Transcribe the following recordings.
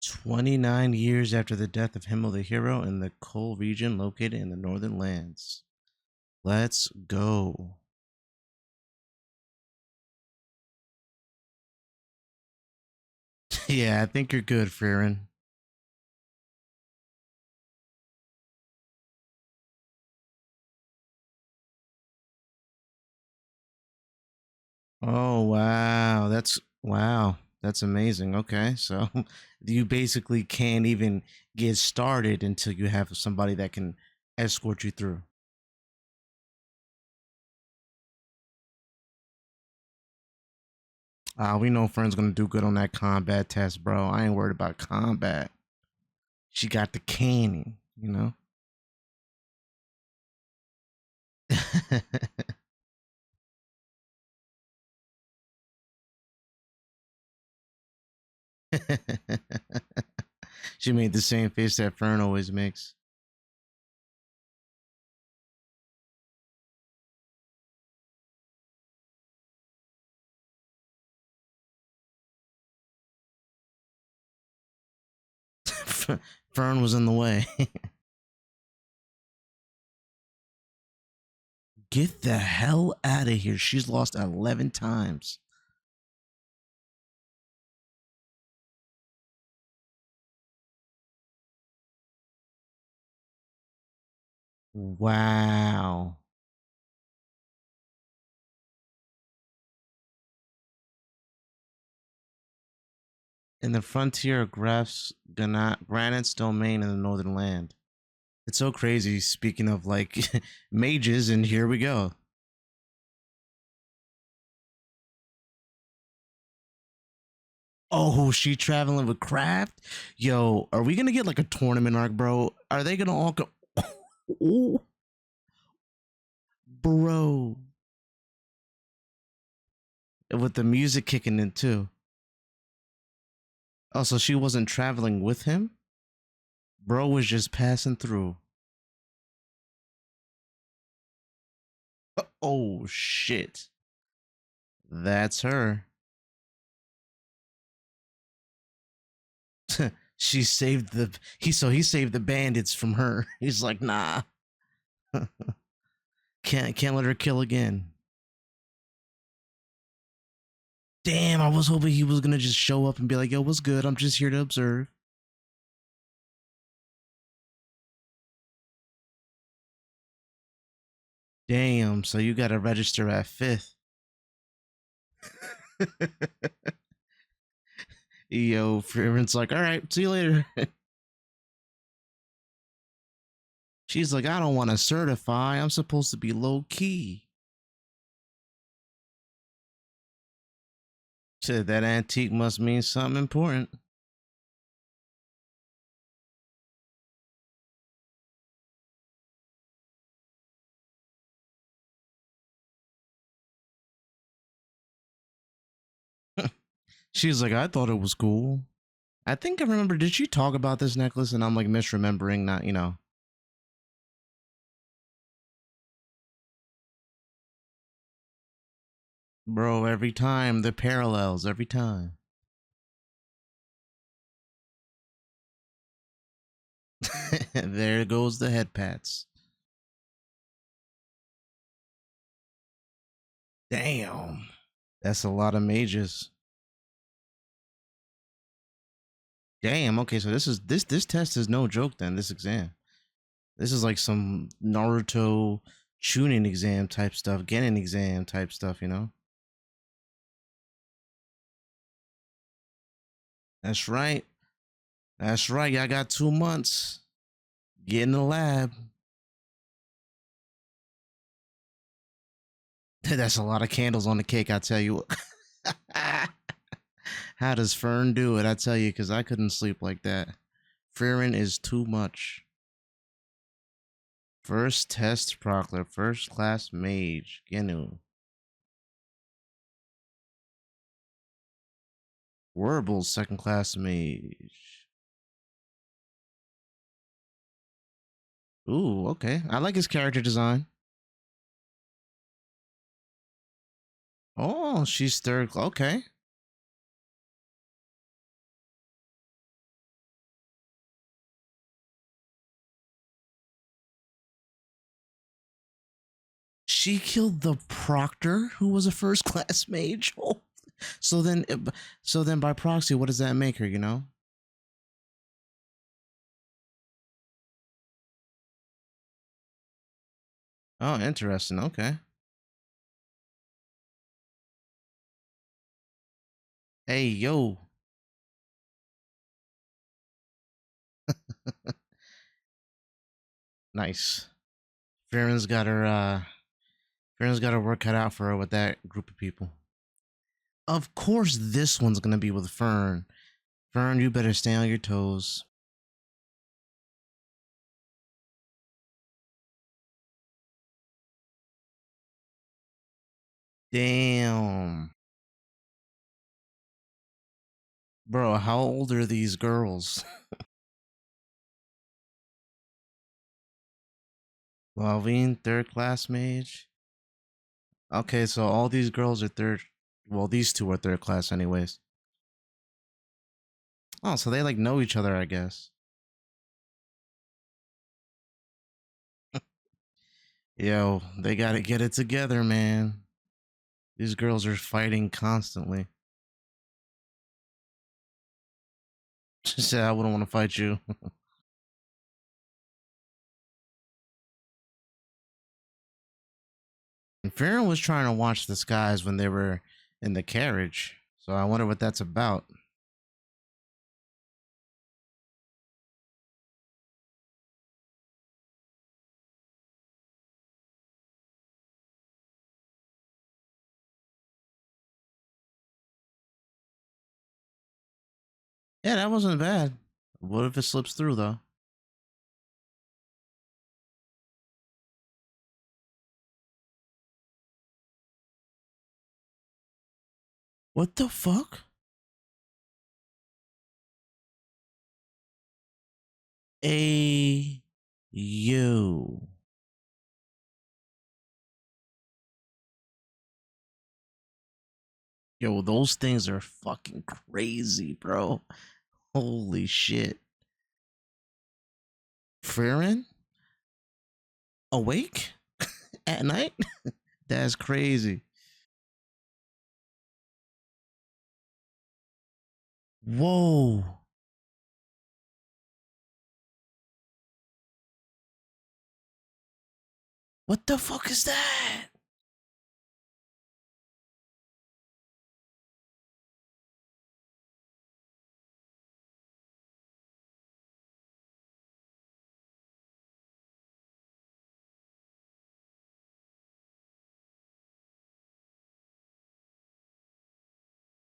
29 years after the death of Himmel the Hero in the coal region located in the Northern Lands. Let's go. Yeah, I think you're good, Frieren. Oh, wow. That's amazing. Okay, so you basically can't even get started until you have somebody that can escort you through. We know Fern's gonna do good on that combat test, bro. I ain't worried about combat. She got the cannon, you know? She made the same face that Fern always makes. Fern was in the way. Get the hell out of here. She's lost 11 times. Wow. In the frontier of Granite's domain in the northern land. It's so crazy, speaking of like mages, and here we go. Oh, she traveling with craft? Yo, are we gonna get like a tournament arc, bro? Are they gonna all go? Oh, bro. With the music kicking in too. Oh, so she wasn't traveling with him? Bro was just passing through. Oh, shit. That's her. She saved the he saved the bandits from her. He's like, nah. Can't let her kill again. Damn, I was hoping he was gonna just show up and be like, yo, what's good? I'm just here to observe. Damn, so you gotta register at 5th. Yo, Frieren's like, all right, see you later. She's like, I don't want to certify. I'm supposed to be low key. Said that antique must mean something important. She's like, I thought it was cool. I think I remember, did she talk about this necklace? And I'm like misremembering, not, you know. Bro, every time, the parallels, every time. There goes the head pats. Damn. That's a lot of mages. Damn, okay, so this test is no joke then, this exam. This is like some Naruto tuning exam type stuff, Genin exam type stuff, you know? That's right. That's right. I got 2 months. Get in the lab. That's a lot of candles on the cake, I tell you. How does Fern do it? I tell you, because I couldn't sleep like that. Frieren is too much. First test proctor, first class mage, Genu. Werble, second class mage. Ooh, okay. I like his character design. Oh, she's third. Okay. She killed the proctor who was a first class mage. Oh. So then, by proxy, what does that make her? You know? Oh, interesting. Okay. Hey, yo. Nice. Frieren's got her. Frieren's got her work cut out for her with that group of people. Of course, this one's gonna be with Fern. Fern, you better stay on your toes. Damn. Bro, how old are these girls? Lalvine, third class mage. Okay, so all these girls are third. Well, these two are third class, anyways. Oh, so they like know each other, I guess. Yo, they gotta get it together, man. These girls are fighting constantly. She said, I wouldn't want to fight you. And Frieren was trying to watch the skies when they were in the carriage. So I wonder what that's about. Yeah, that wasn't bad. What if it slips through, though? What the fuck? A yo. Yo, those things are fucking crazy, bro. Holy shit. Frieren? Awake? At night? That's crazy. Whoa. What the fuck is that?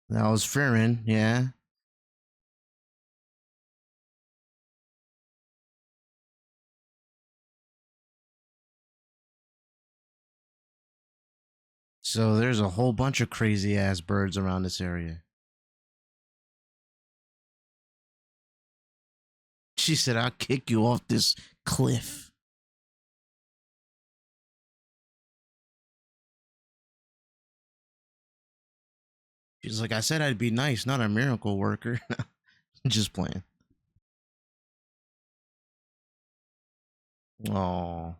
That was Frieren, yeah. So there's a whole bunch of crazy ass birds around this area. She said, I'll kick you off this cliff. She's like, I said I'd be nice, not a miracle worker. Just playing. Oh.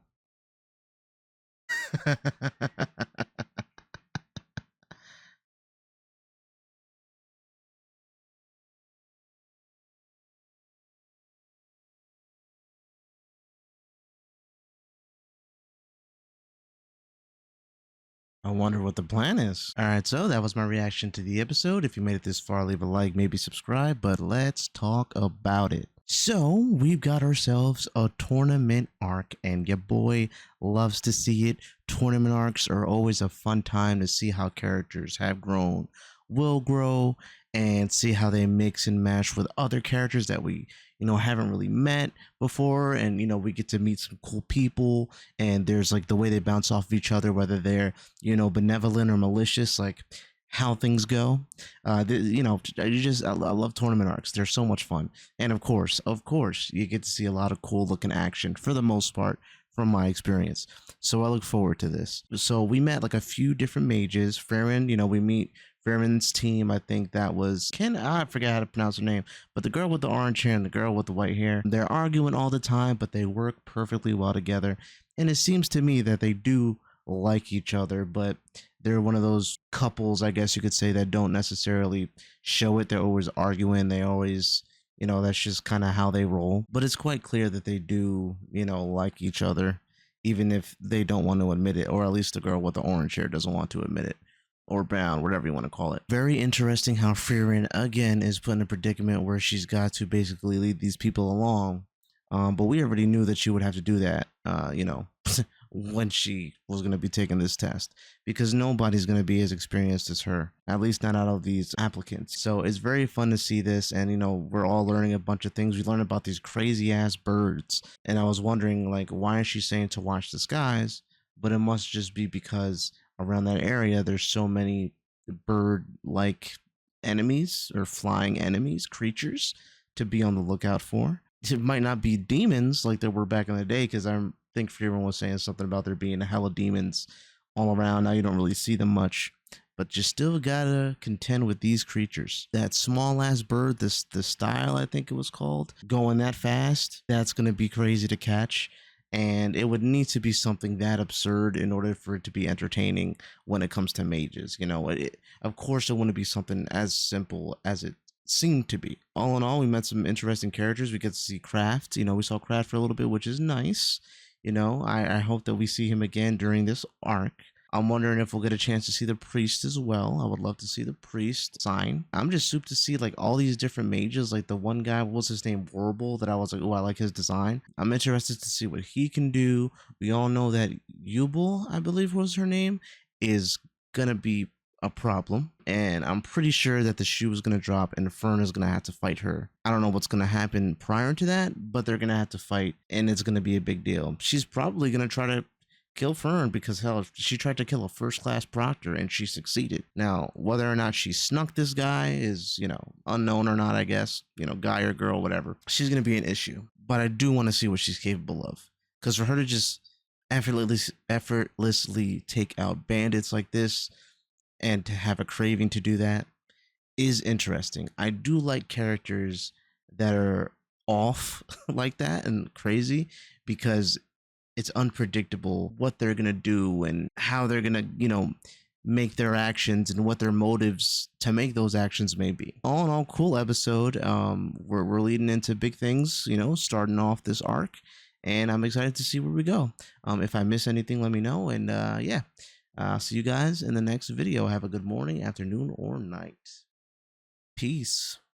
I wonder what the plan is. All right, so that was my reaction to the episode. If you made it this far, leave a like, maybe subscribe, but let's talk about it. So, we've got ourselves a tournament arc, and your boy loves to see it. Tournament arcs are always a fun time to see how characters have grown, will grow, and see how they mix and match with other characters that we haven't really met before, and we get to meet some cool people, and there's like the way they bounce off of each other, whether they're benevolent or malicious, like how things go. I love tournament arcs. They're so much fun, and of course you get to see a lot of cool looking action for the most part from my experience. So I look forward to this. So we met like a few different mages. Frieren, we meet Frieren's team. I think that was I forget how to pronounce her name, but the girl with the orange hair and the girl with the white hair. They're arguing all the time, but they work perfectly well together. And it seems to me that they do like each other, but they're one of those couples, I guess you could say, that don't necessarily show it. They're always arguing. They always, that's just kind of how they roll. But it's quite clear that they do, like each other, even if they don't want to admit it, or at least the girl with the orange hair doesn't want to admit it, or brown, whatever you want to call it. Very interesting how Frieren again is put in a predicament where she's got to basically lead these people along. But we already knew that she would have to do that, when she was going to be taking this test, because nobody's going to be as experienced as her, at least not out of these applicants. So it's very fun to see this, and we're all learning a bunch of things. We learned about these crazy ass birds, and I was wondering, like, why is she saying to watch the skies? But it must just be because around that area there's so many bird like enemies, or flying enemies, creatures, to be on the lookout for. It might not be demons like there were back in the day, because I think Frieren was saying something about there being a hell of demons all around. Now you don't really see them much, but you still gotta contend with these creatures. That small ass bird, the style, I think it was called, going that fast, that's gonna be crazy to catch. And it would need to be something that absurd in order for it to be entertaining when it comes to mages. Of course, it wouldn't be something as simple as it seemed to be. All in all, we met some interesting characters. We get to see Kraft. We saw Kraft for a little bit, which is nice. I hope that we see him again during this arc. I'm wondering if we'll get a chance to see the priest as well. I would love to see the priest sign. I'm just super to see like all these different mages. Like the one guy, what was his name, Warble, that I was like, oh, I like his design. I'm interested to see what he can do. We all know that Yubel, I believe was her name, is gonna be a problem, and I'm pretty sure that the shoe is going to drop and Fern is going to have to fight her. I don't know what's going to happen prior to that, but they're going to have to fight, and it's going to be a big deal. She's probably going to try to kill Fern, because hell, she tried to kill a first-class proctor and she succeeded. Now, whether or not she snuck this guy is, unknown or not, I guess, guy or girl, whatever. She's going to be an issue, but I do want to see what she's capable of, because for her to just effortlessly take out bandits like this, and to have a craving to do that, is interesting. I do like characters that are off like that and crazy, because it's unpredictable what they're gonna do and how they're gonna, make their actions and what their motives to make those actions may be. All in all, cool episode. We're leading into big things, starting off this arc, and I'm excited to see where we go. If I miss anything, let me know, and yeah. I'll see you guys in the next video. Have a good morning, afternoon, or night. Peace.